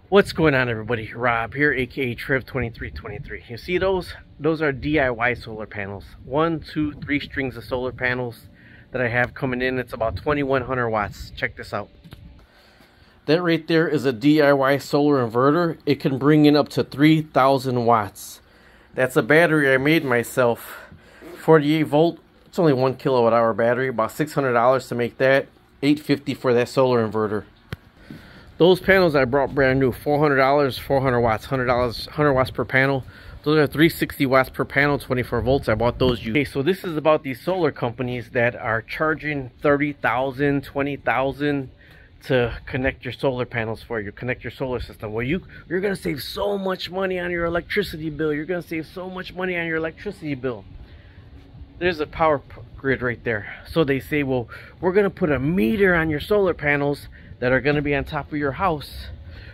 What's going on, everybody? Rob here, aka Trev2323. You see those? Those are DIY solar panels. 1, 2, 3 strings of solar panels that I have coming in. It's about 2100 watts. Check this out. That right there is a DIY solar inverter. It can bring in up to 3000 watts. That's a battery I made myself. 48 volt. It's only 1 kilowatt hour battery. About $600 to make that. $850 for that solar inverter. Those panels I brought brand new, $400, 400 watts, $100, 100 watts per panel. Those are 360 watts per panel, 24 volts. I bought those. Okay, so this is about these solar companies that are charging $30,000, $20,000 to connect your solar panels for you, connect your solar system. Well, you're gonna save so much money on your electricity bill. You're gonna save so much money on your electricity bill. There's a power grid right there. So they say, well, we're gonna put a meter on your solar panels that are going to be on top of your house.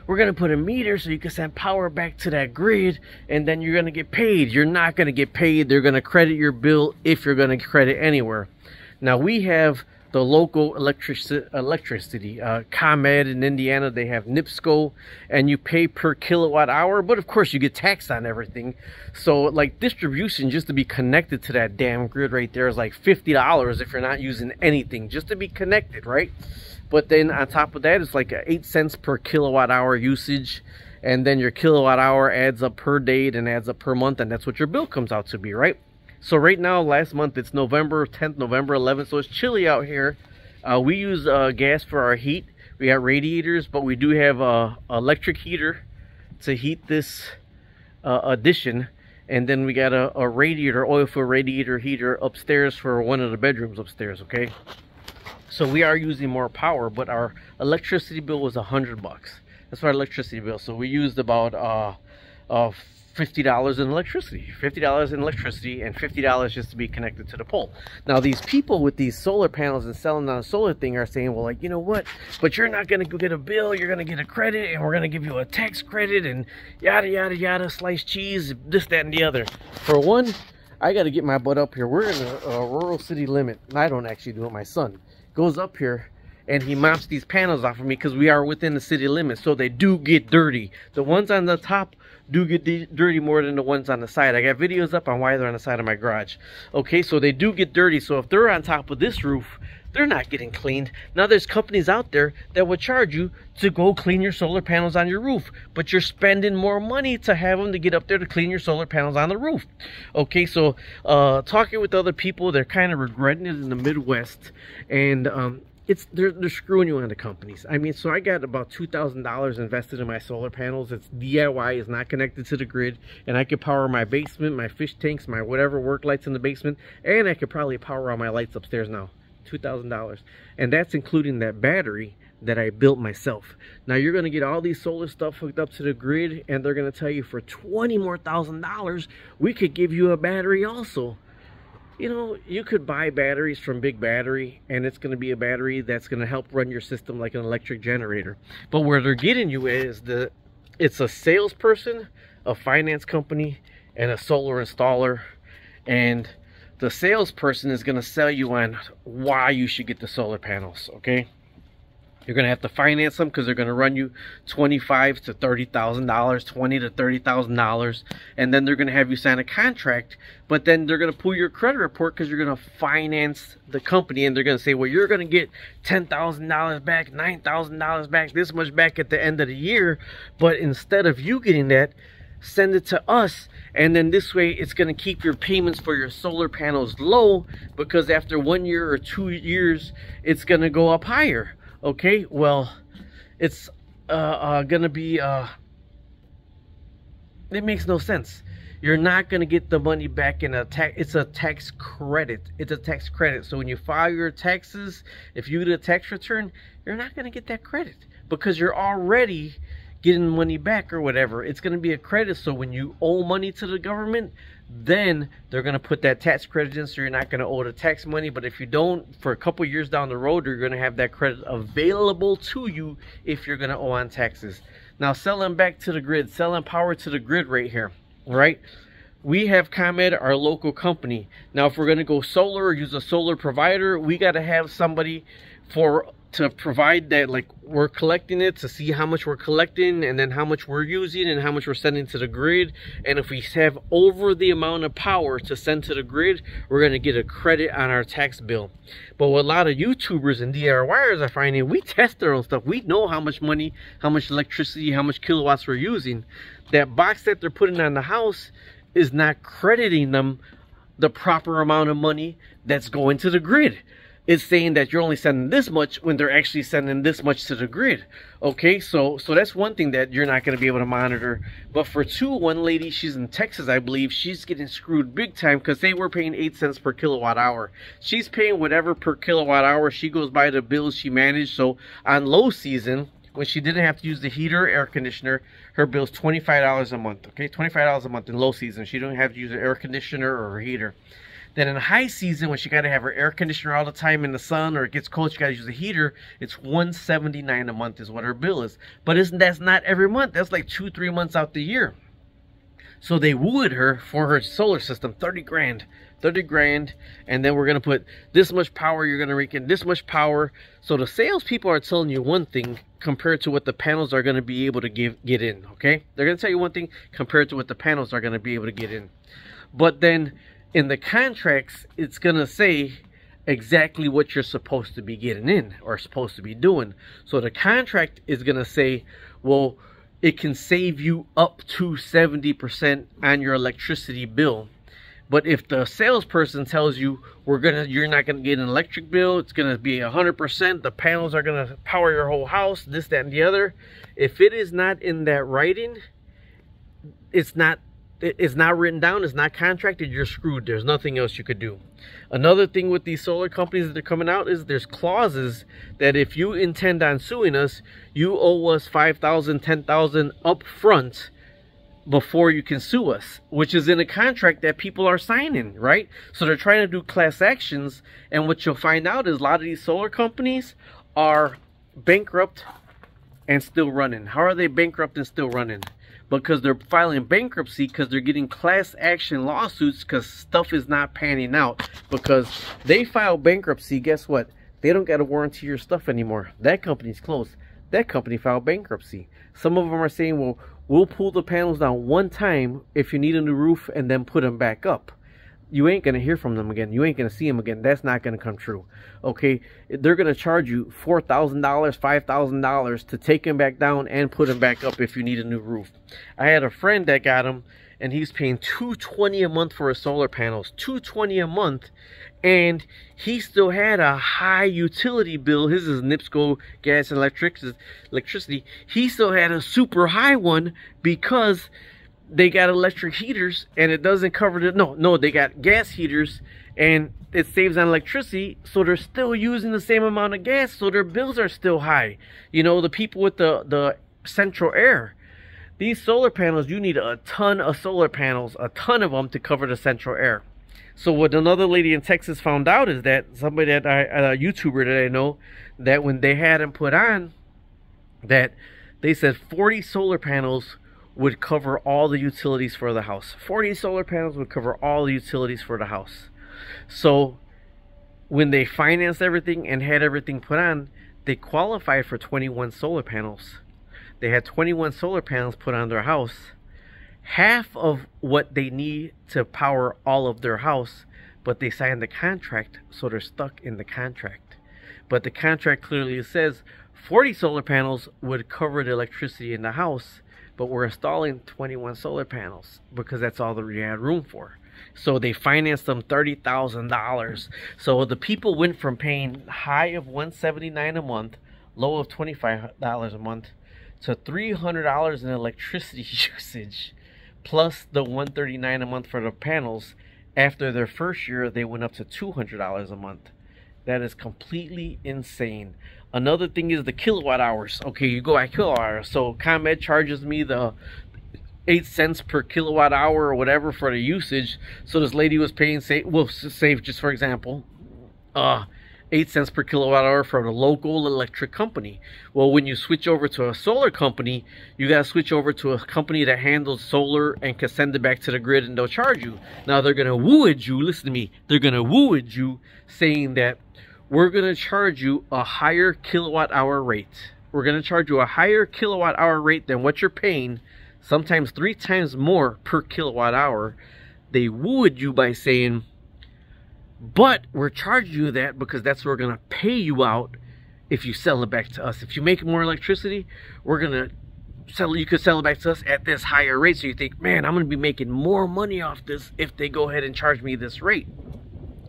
We're going to put a meter so you can send power back to that grid, and then you're going to get paid. You're not going to get paid. They're going to credit your bill if you're going to credit anywhere. Now we have the local electricity, ComEd in Indiana. They have NIPSCO, and you pay per kilowatt hour, but of course you get taxed on everything. So like distribution, just to be connected to that damn grid right there, is like $50 if you're not using anything, just to be connected, right? But then on top of that, it's like 8 cents per kilowatt hour usage, and then your kilowatt hour adds up per day and adds up per month, and that's what your bill comes out to be, right? So right now, last month, it's November 10th, November 11th, so it's chilly out here. We use gas for our heat. We got radiators, but we do have a electric heater to heat this addition, and then we got a radiator, oil-filled radiator heater upstairs for one of the bedrooms upstairs, okay? So we are using more power, but our electricity bill was $100. That's our electricity bill. So we used about $50 in electricity. $50 in electricity and $50 just to be connected to the pole. Now these people with these solar panels and selling on a solar thing are saying, well, like, you know what? But you're not going to get a bill. You're going to get a credit, and we're going to give you a tax credit and yada, yada, yada, sliced cheese, this, that, and the other. For one, I got to get my butt up here. We're in a rural city limit. I don't actually do it. My son goes up here and he mops these panels off of me because we are within the city limits, so they do get dirty. The ones on the top do get dirty more than the ones on the side. I got videos up on why they're on the side of my garage. Okay, so they do get dirty. So if they're on top of this roof, they're not getting cleaned. Now there's companies out there that will charge you to go clean your solar panels on your roof, but you're spending more money to have them to get up there to clean your solar panels on the roof. Okay, so talking with other people, they're kind of regretting it in the Midwest, and they're screwing you on the companies. I mean, so I got about $2,000 invested in my solar panels. It's DIY, it's not connected to the grid, and I could power my basement, my fish tanks, my whatever work lights in the basement, and I could probably power all my lights upstairs now. $2,000, and that's including that battery that I built myself. Now you're going to get all these solar stuff hooked up to the grid, and they're going to tell you for $20,000 more, we could give you a battery also. You know, you could buy batteries from Big Battery, and it's going to be a battery that's going to help run your system like an electric generator. But where they're getting you is it's a salesperson, a finance company, and a solar installer, and the salesperson is going to sell you on why you should get the solar panels, okay? You're going to have to finance them because they're going to run you $25,000 to $30,000, $20,000 to $30,000, and then they're going to have you sign a contract, but then they're going to pull your credit report because you're going to finance the company, and they're going to say, well, you're going to get $10,000 back, $9,000 back, this much back at the end of the year, but instead of you getting that, send it to us, and then this way it's going to keep your payments for your solar panels low, because after 1 year or 2 years it's going to go up higher. Okay, well, it's gonna be it makes no sense. You're not gonna get the money back in a tax. It's a tax credit. It's a tax credit. So when you file your taxes, if you get a tax return, you're not gonna get that credit because you're already getting money back or whatever. It's going to be a credit, so when you owe money to the government, then they're going to put that tax credit in, so you're not going to owe the tax money. But if you don't, for a couple years down the road, you're going to have that credit available to you if you're going to owe on taxes. Now, selling back to the grid, selling power to the grid right here, right? We have ComEd, our local company. Now, if we're going to go solar or use a solar provider, we got to have somebody for to provide that, like, we're collecting it to see how much we're collecting and then how much we're using and how much we're sending to the grid. And if we have over the amount of power to send to the grid, we're going to get a credit on our tax bill. But what a lot of YouTubers and DIYers are finding, we test their own stuff. We know how much money, how much electricity, how much kilowatts we're using. That box that they're putting on the house is not crediting them the proper amount of money that's going to the grid. It's saying that you're only sending this much when they're actually sending this much to the grid. Okay, so that's one thing that you're not going to be able to monitor. But for two, one lady, she's in Texas, I believe, she's getting screwed big time because they were paying 8 cents per kilowatt hour. She's paying whatever per kilowatt hour. She goes by the bills she managed. So on low season, when she didn't have to use the heater or air conditioner, her bill's $25 a month. Okay, $25 a month in low season. She don't have to use an air conditioner or her heater. Then in high season, when she got to have her air conditioner all the time in the sun or it gets cold, she got to use a heater, it's $179 a month is what her bill is. But that's not every month. That's like 2-3 months out the year. So they wooed her for her solar system, 30 grand. 30 grand, and then we're going to put this much power, you're going to rake in this much power. So the salespeople are telling you one thing compared to what the panels are going to be able to get in, okay? They're going to tell you one thing compared to what the panels are going to be able to get in. But then in the contracts, it's going to say exactly what you're supposed to be getting in or supposed to be doing. So the contract is going to say, well, it can save you up to 70% on your electricity bill. But if the salesperson tells you you're not gonna get an electric bill, it's gonna be 100%, the panels are gonna power your whole house, this, that, and the other. If it is not in that writing, it's not written down, it's not contracted, you're screwed. There's nothing else you could do. Another thing with these solar companies that are coming out is there's clauses that if you intend on suing us, you owe us $5,000, $10,000 up front before you can sue us, which is in a contract that people are signing, right? So they're trying to do class actions, and what you'll find out is a lot of these solar companies are bankrupt and still running. How are they bankrupt and still running? Because they're filing bankruptcy because they're getting class action lawsuits because stuff is not panning out. Because they file bankruptcy, guess what? They don't got to warranty your stuff anymore. That company's closed. That company filed bankruptcy. Some of them are saying, well, we'll pull the panels down one time if you need a new roof and then put them back up. You ain't going to hear from them again. You ain't going to see them again. That's not going to come true. Okay, they're going to charge you $4,000, $5,000 to take them back down and put them back up if you need a new roof. I had a friend that got them, and he's paying $220 a month for his solar panels. $220 a month, and he still had a high utility bill. His is NIPSCO gas and electricity. He still had a super high one because they got electric heaters and it doesn't cover the no they got gas heaters and it saves on electricity, so they're still using the same amount of gas, so their bills are still high. You know, the people with the central air, these solar panels, you need a ton of solar panels, a ton of them to cover the central air. So what another lady in Texas found out is that somebody that a YouTuber that I know, that when they had them put on, that they said 40 solar panels would cover all the utilities for the house. 40 solar panels would cover all the utilities for the house. So when they financed everything and had everything put on, they qualified for 21 solar panels. They had 21 solar panels put on their house, half of what they need to power all of their house, but they signed the contract, so they're stuck in the contract. But the contract clearly says 40 solar panels would cover the electricity in the house, but we're installing 21 solar panels because that's all that we had room for. So they financed them $30,000. So the people went from paying high of $179 a month, low of $25 a month, to $300 in electricity usage, plus the $139 a month for the panels. After their first year, they went up to $200 a month. That is completely insane. Another thing is the kilowatt hours. Okay, you go at kilowatt hours. So ComEd charges me the 8 cents per kilowatt hour or whatever for the usage. So this lady was paying, say just for example, 8 cents per kilowatt hour from a local electric company. Well, when you switch over to a solar company, you got to switch over to a company that handles solar and can send it back to the grid, and they'll charge you. Now they're going to woo at you, listen to me, they're going to woo at you saying that, we're going to charge you a higher kilowatt hour rate. We're going to charge you a higher kilowatt hour rate than what you're paying, sometimes 3 times more per kilowatt hour. They wooed you by saying, but we're charging you that because that's what we're going to pay you out if you sell it back to us. If you make more electricity, we're going to sell, you could sell it back to us at this higher rate. So you think, man, I'm going to be making more money off this if they go ahead and charge me this rate.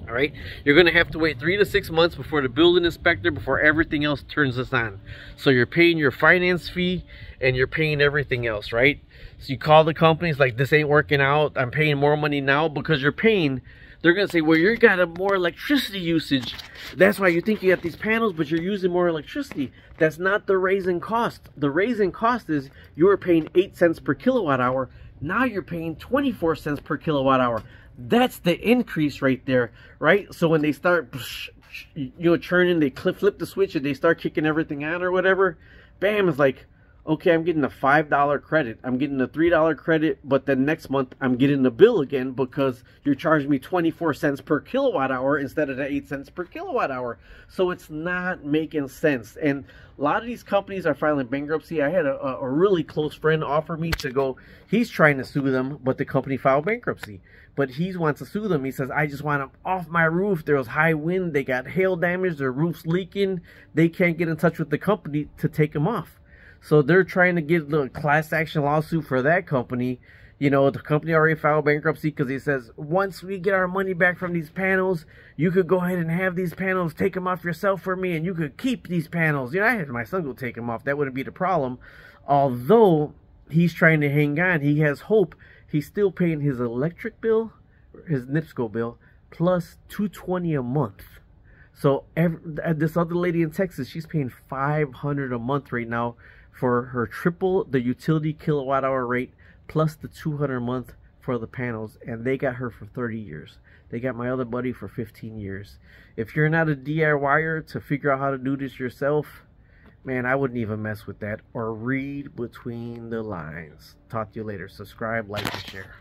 All right, you're going to have to wait 3 to 6 months before the building inspector, before everything else turns this on. So you're paying your finance fee and you're paying everything else, right? So you call the companies like, this ain't working out, I'm paying more money now, because you're paying. They're going to say, well, you got a more electricity usage. That's why you think you got these panels, but you're using more electricity. That's not the raise in cost. The raise in cost is you were paying 8 cents per kilowatt hour. Now you're paying 24 cents per kilowatt hour. That's the increase right there, right? So when they start, churning, they flip the switch and they start kicking everything on or whatever, bam, it's like, okay, I'm getting a $5 credit. I'm getting a $3 credit, but then next month I'm getting the bill again because you're charging me 24 cents per kilowatt hour instead of the 8 cents per kilowatt hour. So it's not making sense. And a lot of these companies are filing bankruptcy. I had a really close friend offer me to go, he's trying to sue them, but the company filed bankruptcy. But he wants to sue them. He says, I just want them off my roof. There was high wind. They got hail damage. Their roof's leaking. They can't get in touch with the company to take them off. So they're trying to get the class action lawsuit for that company. You know, the company already filed bankruptcy because he says, once we get our money back from these panels, you could go ahead and have these panels, take them off yourself for me, and you could keep these panels. You know, I had my son go take them off. That wouldn't be the problem. Although he's trying to hang on, he has hope. He's still paying his electric bill, his NIPSCO bill, plus $220 a month. So this other lady in Texas, she's paying $500 a month right now for her triple the utility kilowatt hour rate plus the $200 a month for the panels, and they got her for 30 years. They got my other buddy for 15 years. If you're not a DIYer to figure out how to do this yourself, man, I wouldn't even mess with that or read between the lines. Talk to you later. Subscribe, like, and share.